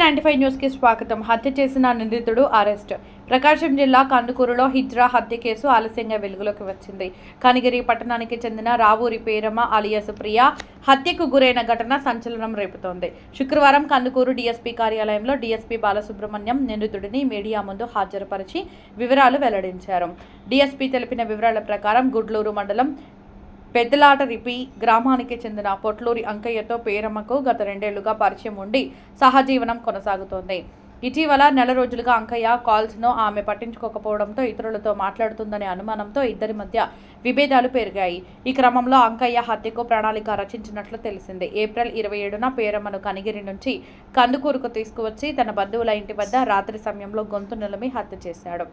టీ95 news కి స్వాగతం. హత్య చేసిన నిందితుడు అరెస్ట్. ప్రకాశం జిల్లా కందుకూరులో హిజ్రా హత్య కేసు ఆలస్యంగా వెలుగులోకి వచ్చింది. కనిగిరి పట్టణానికి చెందిన రావూరి పేరమ్మ అలియాస్ ప్రియా హత్యకు గురైన ఘటన సంచలనం రేపుతోంది. శుక్రవారం కందుకూరు డీఎస్పీ కార్యాలయంలో డీఎస్పీ బాలసుబ్రహ్మణ్యం నిందితుడిని మీడియా ముందు హాజరుపరిచి వివరాలు వెల్లడించారు. డీఎస్పీ తెలిపిన వివరాల ప్రకారం గుడ్లూరు మండలం పెద్దలాటరిపి గ్రామానికి చెందిన పొట్లూరి అంకయ్యతో పేరమ్మకు గత 2 ఏళ్లుగా పరిచయం ఉండి సహజీవనం కొనసాగుతోంది. ఇటీవల నెల రోజులుగా అంకయ్య కాల్స్ను ఆమె పట్టించుకోకపోవడంతో ఇతరులతో మాట్లాడుతుందనే అనుమానంతో ఇద్దరి మధ్య విభేదాలు పెరిగాయి. ఈ క్రమంలో అంకయ్య హత్యకు ప్రణాళిక రచించినట్లు తెలిసింది. ఏప్రిల్ 27న పేరమ్మను కనిగిరి నుంచి కందుకూరుకు తీసుకువచ్చి తన బంధువుల ఇంటి వద్ద రాత్రి సమయంలో గొంతు నిలమి హత్య చేశాడు.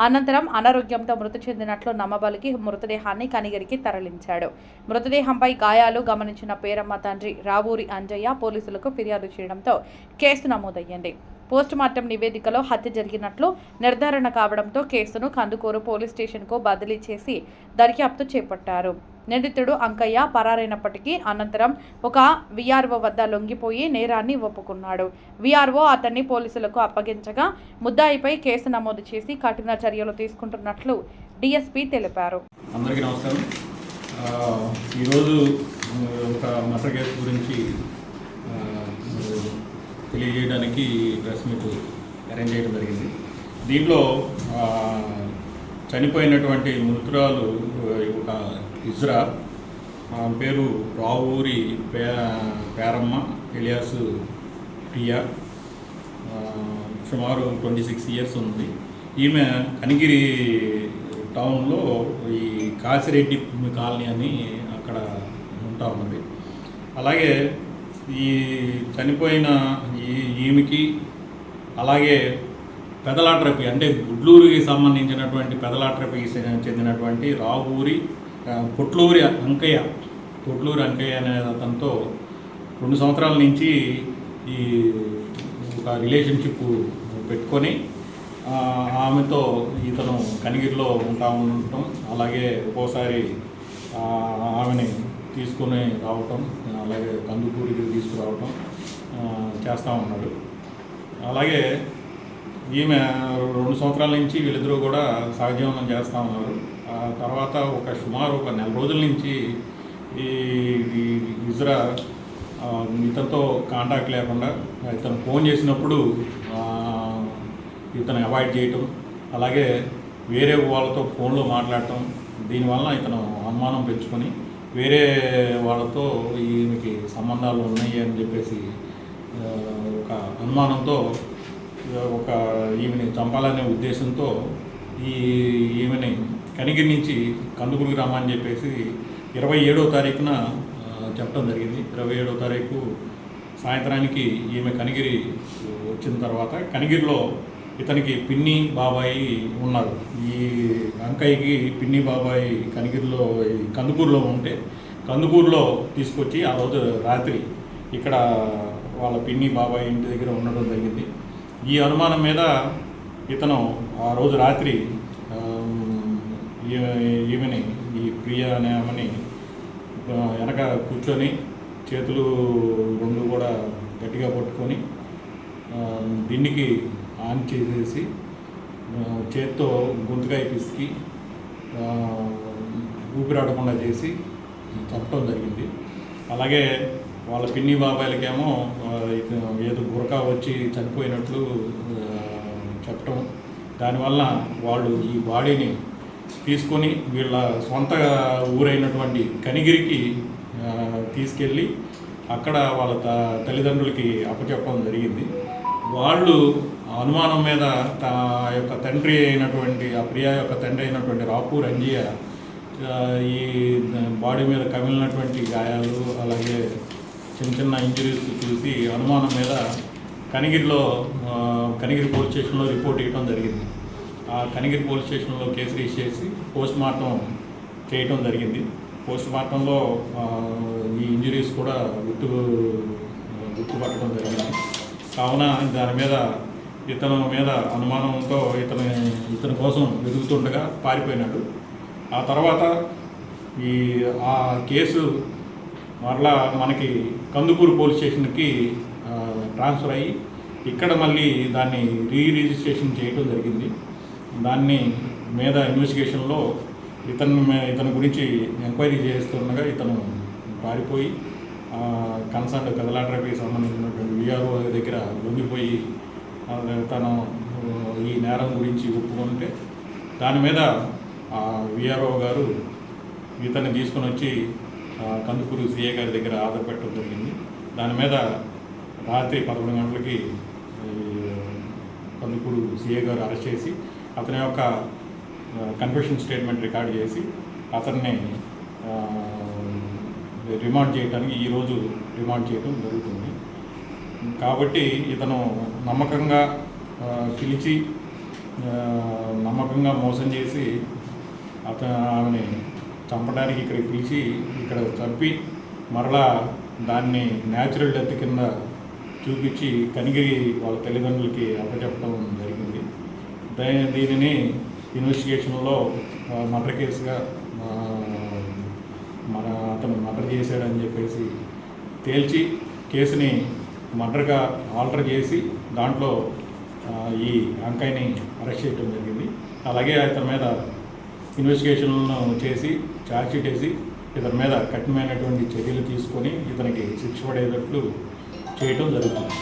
అనంతరం అనారోగ్యంతో మృతి చెందినట్లు నమ్మబలికి మృతదేహాన్ని కనిగిరికి తరలించాడు. మృతదేహంపై గాయాలు గమనించిన పేరమ్మ తండ్రి రావూరి అంజయ్య పోలీసులకు ఫిర్యాదు చేయడంతో కేసు నమోదయ్యింది. పోస్టుమార్టం నివేదికలో హత్య జరిగినట్లు నిర్ధారణ కావడంతో కేసును కందుకూరు పోలీస్ స్టేషన్కు బదిలీ చేసి దర్యాప్తు చేపట్టారు. నిందితుడు అంకయ్య పరారైనప్పటికీ అనంతరం ఒక వీఆర్ఓ వద్ద లొంగిపోయి నేరాన్ని ఒప్పుకున్నాడు. వీఆర్ఓ అతన్ని పోలీసులకు అప్పగించగా ముద్దాయిపై కేసు నమోదు చేసి కఠిన చర్యలు తీసుకుంటున్నట్లు డీఎస్పీ తెలిపారు. అందరికీ నమస్కారం. ఈరోజు ఒక మర్డర్ కేసు గురించి తెలియజేయడానికి ప్రెస్ మీట్ అరేంజ్ చేయడం జరిగింది. దీంట్లో చనిపోయినటువంటి మృతురాలు ఒక హిజ్రా, పేరు రావూరి పేరమ్మ ఎలియాస్ ప్రియా, సుమారు 26 ఇయర్స్ ఉంది. ఈమె కనిగిరి టౌన్లో ఈ కాసిరెడ్డి కాలనీ అని అక్కడ ఉంటా ఉన్నది. అలాగే ఈ చనిపోయిన ఈమెకి అలాగే పెదలాట్రపి అంటే గుడ్లూరుకి సంబంధించినటువంటి పెదలాట్రపికి చెందినటువంటి రావూరి పొట్లూరి అంకయ్య అనే అతనితో 2 సంవత్సరాల నుంచి ఈ ఒక రిలేషన్షిప్ పెట్టుకొని ఆమెతో ఇతను కనిగిరిలో ఉండటం, అలాగే ఒక్కోసారి ఆమెని తీసుకొని రావటం, అలాగే కందుకూరికి తీసుకురావటం చేస్తూ ఉన్నాడు. అలాగే ఈమె 2 సంవత్సరాల నుంచి వీళ్ళిద్దరూ కూడా సహజీవనం చేస్తూ ఉన్నారు. ఆ తర్వాత సుమారు ఒక నెల రోజుల నుంచి ఈ హిజ్రా ఇతనితో కాంటాక్ట్ లేకుండా ఇతను ఫోన్ చేసినప్పుడు ఇతను అవాయిడ్ చేయటం, అలాగే వేరే వాళ్ళతో ఫోన్లో మాట్లాడటం, దీనివల్ల ఇతను అనుమానం పెంచుకొని వేరే వాళ్ళతో ఈమెకి సంబంధాలు ఉన్నాయి అని చెప్పేసి ఒక అనుమానంతో ఈమెని చంపాలనే ఉద్దేశంతో ఈమెని కనిగిరి నుంచి కందుకూరు గ్రామాన్ని చెప్పేసి 27వ తారీఖున చెప్పడం జరిగింది. 27వ తారీఖు సాయంత్రానికి ఈమె కనిగిరి వచ్చిన తర్వాత కనిగిరిలో ఇతనికి పిన్ని బాబాయి ఉన్నారు. ఈ అంకయ్యకి పిన్ని బాబాయి కనిగిరిలో కందుకూరులో ఉంటే కందుకూరులో తీసుకొచ్చి ఆ రోజు రాత్రి ఇక్కడ వాళ్ళ పిన్ని బాబాయి ఇంటి దగ్గర ఉండడం జరిగింది. ఈ అనుమానం మీద ఇతను ఆ రోజు రాత్రి ఈమెని ఈ ప్రియ అనే ఆమెని వెనక కూర్చొని చేతులు 2 కూడా గట్టిగా పట్టుకొని దిండికి ఆన్ చేసేసి చేత్తో గొంతుకాయ పిసికి ఊపిరాడకుండా చేసి చంపడం జరిగింది. అలాగే వాళ్ళ పిన్ని బాబాయిలకేమో ఏదో గురక వచ్చి చనిపోయినట్లు చెప్పటం, దానివల్ల వాళ్ళు ఈ బాడీని తీసుకొని వీళ్ళ సొంత ఊరైనటువంటి కనిగిరికి తీసుకెళ్ళి అక్కడ వాళ్ళ తల్లిదండ్రులకి అప్పచెప్పడం జరిగింది. వాళ్ళు అనుమానం మీద యొక్క తండ్రి అయినటువంటి ఆ ప్రియా యొక్క తండ్రి అయినటువంటి రాపూర్ అంజయ్య ఈ బాడీ మీద కమిలినటువంటి గాయాలు, అలాగే చిన్న ఇంజరీస్ చూసి అనుమానం మీద కనిగిరి పోలీస్ స్టేషన్లో రిపోర్ట్ ఇవ్వడం జరిగింది. ఆ కనిగిరి పోలీస్ స్టేషన్లో కేసు రిజిస్టర్ చేసి పోస్ట్మార్టం చేయటం జరిగింది. పోస్ట్మార్టంలో ఈ ఇంజరీస్ కూడా గుర్తుపట్టడం జరిగింది. కావున దాని మీద ఇతని మీద అనుమానంతో ఇతని కోసం వెతుకుతుండగా పారిపోయినాడు. ఆ తర్వాత ఆ కేసు మరలా మనకి కందుకూరు పోలీస్ స్టేషన్కి ట్రాన్స్ఫర్ అయ్యి ఇక్కడ మళ్ళీ దాన్ని రిజిస్ట్రేషన్ చేయడం జరిగింది. దాన్ని మీద ఇన్వెస్టిగేషన్లో ఇతని గురించి ఎంక్వైరీ చేస్తుండగా ఇతను పారిపోయి కన్సర్న్ కదలాట్రపీకి సంబంధించినటువంటి విఆర్ఓ దగ్గర లొంగిపోయి తను ఈ నేరం గురించి ఒప్పుకుంటే దాని మీద విఆర్ఓ గారు ఇతన్ని తీసుకొని వచ్చి కందుకూరు సిఏ గారి దగ్గర ఆధార పెట్టడం జరిగింది. దాని మీద రాత్రి 11 గంటలకి కందుకూరు సిఏ గారు అరెస్ట్ చేసి అతని యొక్క కన్ఫెషన్ స్టేట్మెంట్ రికార్డ్ చేసి అతన్ని రిమాండ్ చేయడానికి ఈరోజు రిమాండ్ చేయడం జరుగుతుంది. కాబట్టి ఇతను నమ్మకంగా పిలిచి నమ్మకంగా మోసం చేసి ఆమెని చంపడానికి ఇక్కడికి పిలిచి ఇక్కడ చంపి మరలా దాన్ని న్యాచురల్ డెత్ కింద చూపించి కనిగిరి వాళ్ళ తల్లిదండ్రులకి అప్పచెప్పడం జరిగింది. దీనిని ఇన్వెస్టిగేషన్లో మర్డర్ కేసుగా అతను మర్డర్ చేశాడని చెప్పేసి తేల్చి కేసుని మర్డర్గా ఆల్టర్ చేసి దాంట్లో ఈ అంకాయ్ని అరెస్ట్ చేయడం జరిగింది. అలాగే అతని మీద ఇన్వెస్టిగేషన్లను చేసి ఛార్జ్షీట్ వేసి ఇతని మీద కఠినమైనటువంటి చర్యలు తీసుకొని ఇతనికి శిక్ష పడేటట్లు చేయటం జరుగుతుంది.